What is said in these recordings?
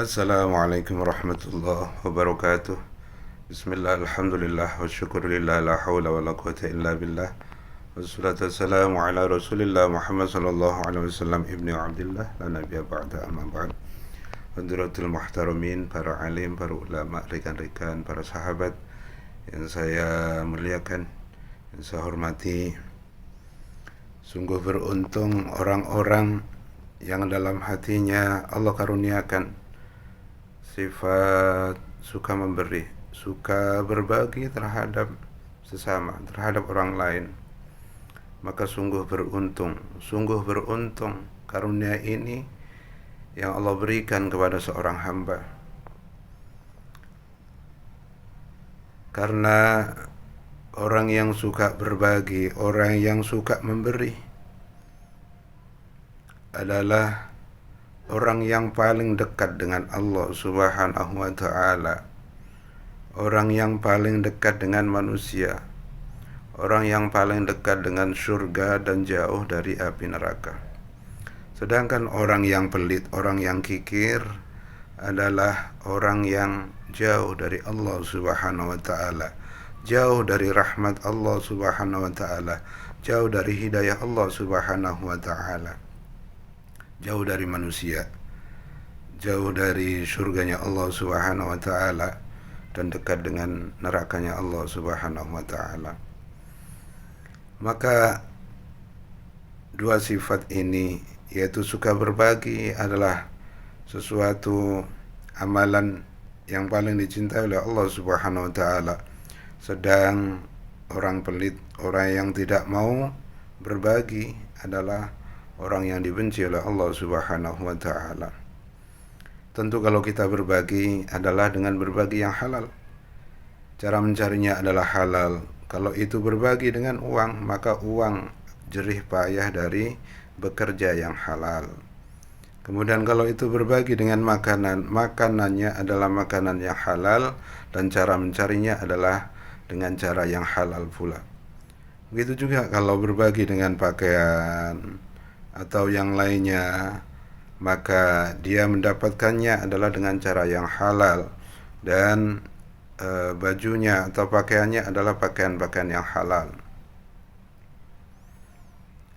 Assalamualaikum warahmatullahi wabarakatuh. Bismillah, alhamdulillah, wa syukurillah, la hawla wa la quwata illa billah. Wassalatu wassalamu ala rasulillah Muhammad sallallahu alaihi wasallam ibni Abdillah, la nabiya ba'da amma ba'd. Hadiratul muhtaramin, para alim, para ulama, rekan-rekan, para sahabat yang saya muliakan, yang saya hormati. Sungguh beruntung orang-orang yang dalam hatinya Allah karuniakan sifat suka memberi, suka berbagi terhadap sesama, terhadap orang lain. Maka sungguh beruntung karunia ini yang Allah berikan kepada seorang hamba. Karena orang yang suka berbagi, orang yang suka memberi adalah orang yang paling dekat dengan Allah Subhanahu wa ta'ala, orang yang paling dekat dengan manusia, orang yang paling dekat dengan surga dan jauh dari api neraka. Sedangkan orang yang pelit, orang yang kikir adalah orang yang jauh dari Allah Subhanahu wa ta'ala, jauh dari rahmat Allah Subhanahu wa ta'ala, jauh dari hidayah Allah Subhanahu wa ta'ala, jauh dari manusia, jauh dari surganya Allah Subhanahu wa ta'ala, dan dekat dengan nerakanya Allah Subhanahu wa ta'ala. Maka dua sifat ini, yaitu suka berbagi, adalah sesuatu amalan yang paling dicintai oleh Allah Subhanahu wa ta'ala. Sedang orang pelit, orang yang tidak mau berbagi adalah orang yang dibenci oleh Allah Subhanahu wa ta'ala. Tentu kalau kita berbagi adalah dengan berbagi yang halal. Cara mencarinya adalah halal. Kalau itu berbagi dengan uang, maka uang jerih payah dari bekerja yang halal. Kemudian kalau itu berbagi dengan makanan, makanannya adalah makanan yang halal, dan cara mencarinya adalah dengan cara yang halal pula. Begitu juga kalau berbagi dengan pakaian atau yang lainnya, maka dia mendapatkannya adalah dengan cara yang halal, dan bajunya atau pakaiannya adalah pakaian-pakaian yang halal.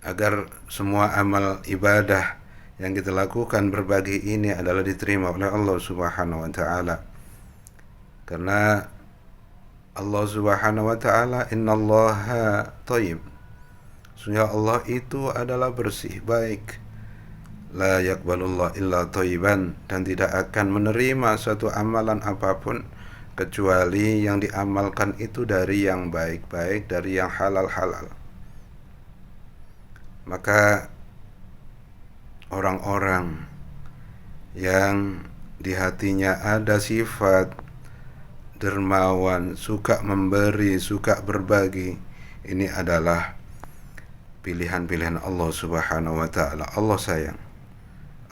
Agar semua amal ibadah yang kita lakukan berbagi ini adalah diterima oleh Allah Subhanahu wa ta'ala. Karena Allah Subhanahu wa ta'ala, innallaha thayyib, sungguh Allah itu adalah bersih, baik. La yaqbalullah illa thayyiban, dan tidak akan menerima suatu amalan apapun kecuali yang diamalkan itu dari yang baik-baik, dari yang halal-halal. Maka orang-orang yang di hatinya ada sifat dermawan, suka memberi, suka berbagi, ini adalah pilihan-pilihan Allah Subhanahu wa ta'ala. Allah sayang,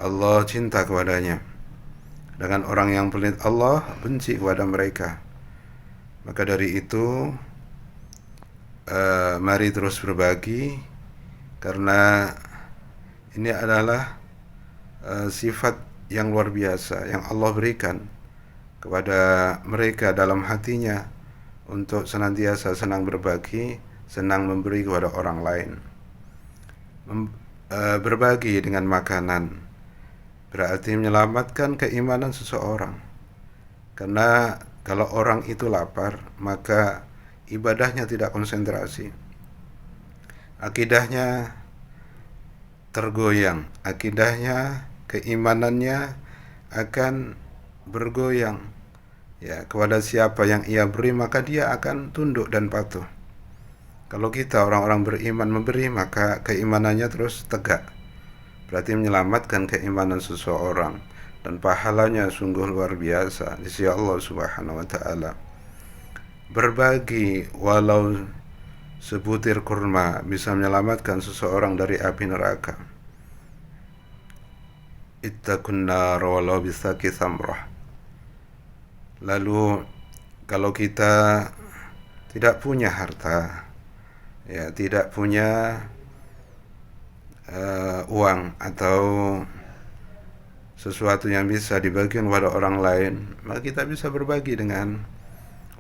Allah cinta kepadanya. Dengan orang yang pelit, Allah benci kepada mereka. Maka dari itu mari terus berbagi, karena ini adalah sifat yang luar biasa yang Allah berikan kepada mereka dalam hatinya, untuk senantiasa senang berbagi, senang memberi kepada orang lain. Berbagi dengan makanan berarti menyelamatkan keimanan seseorang. Karena kalau orang itu lapar, maka ibadahnya tidak konsentrasi, akidahnya tergoyang, akidahnya, keimanannya akan bergoyang. Ya, kepada siapa yang ia beri, maka dia akan tunduk dan patuh. Kalau kita orang-orang beriman memberi, maka keimanannya terus tegak, berarti menyelamatkan keimanan seseorang, dan pahalanya sungguh luar biasa di sisi Allah Subhanahu wa ta'ala. Berbagi walau sebutir kurma bisa menyelamatkan seseorang dari api neraka. Ittaqun nar walau bisaqi samrah. Lalu kalau kita tidak punya harta, ya, tidak punya uang atau sesuatu yang bisa dibagikan kepada orang lain, maka kita bisa berbagi dengan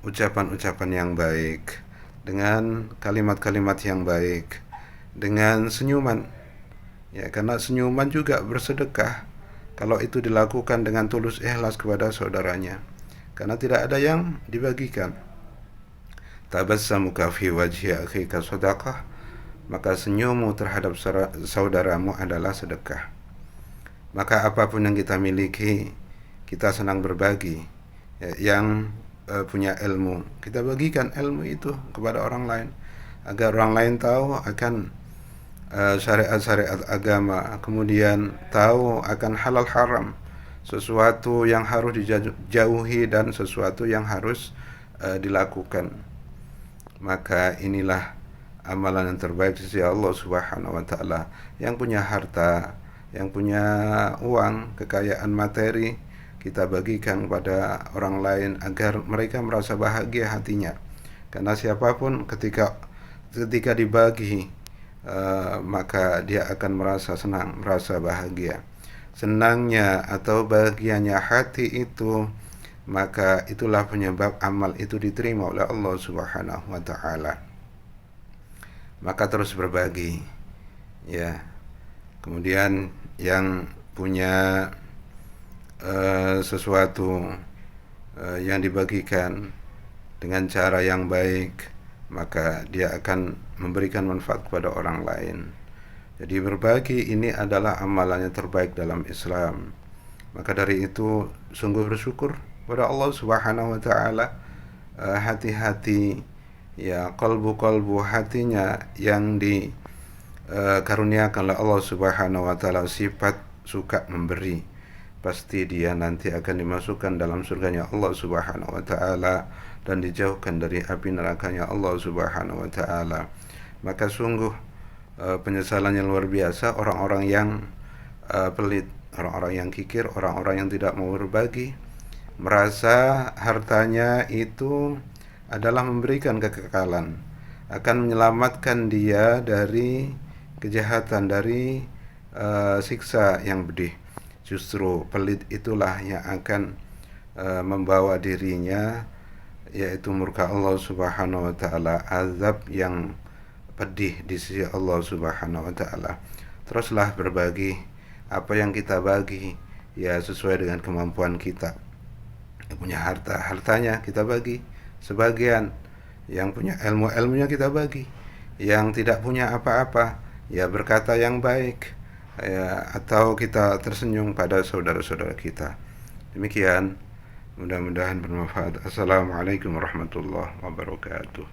ucapan-ucapan yang baik, dengan kalimat-kalimat yang baik, dengan senyuman. Ya, karena senyuman juga bersedekah kalau itu dilakukan dengan tulus ikhlas kepada saudaranya. Karena tidak ada yang dibagikan. Tabassamuka fi wajhi akhika sadaqah, maka senyummu terhadap saudaramu adalah sedekah. Maka apapun yang kita miliki, kita senang berbagi. Yang punya ilmu, kita bagikan ilmu itu kepada orang lain, agar orang lain tahu akan syariat-syariat agama, kemudian tahu akan halal haram, sesuatu yang harus dijauhi dan sesuatu yang harus dilakukan. Maka inilah amalan yang terbaik di sisi Allah Subhanahu wa taala. Yang punya harta, yang punya uang, kekayaan materi, kita bagikan kepada orang lain agar mereka merasa bahagia hatinya. Karena siapapun ketika dibagi, maka dia akan merasa senang, merasa bahagia. Senangnya atau bahagianya hati itu, maka itulah penyebab amal itu diterima oleh Allah Subhanahu wa taala. Maka terus berbagi, ya. Kemudian yang punya sesuatu yang dibagikan dengan cara yang baik, maka dia akan memberikan manfaat kepada orang lain. Jadi berbagi ini adalah amalan yang terbaik dalam Islam. Maka dari itu sungguh bersyukur kepada Allah Subhanahu wa taala, hati-hati, ya, kalbu hatinya yang dikaruniakan oleh Allah Subhanahu wa taala sifat suka memberi, pasti dia nanti akan dimasukkan dalam surganya Allah Subhanahu wa taala dan dijauhkan dari api nerakanya Allah Subhanahu wa taala. Maka sungguh penyesalan yang luar biasa orang-orang yang pelit, orang-orang yang kikir, orang-orang yang tidak mau berbagi, merasa hartanya itu adalah memberikan kekekalan, akan menyelamatkan dia dari kejahatan, dari siksa yang pedih. Justru pelit itulah yang akan membawa dirinya, yaitu murka Allah Subhanahu wa taala, azab yang pedih di sisi Allah Subhanahu wa taala. Teruslah berbagi, apa yang kita bagi ya sesuai dengan kemampuan kita. Yang punya hartanya kita bagi sebagian, yang punya ilmunya kita bagi, yang tidak punya apa-apa ya berkata yang baik, ya, atau kita tersenyum pada saudara-saudara kita. Demikian, mudah-mudahan bermanfaat. Assalamualaikum warahmatullahi wabarakatuh.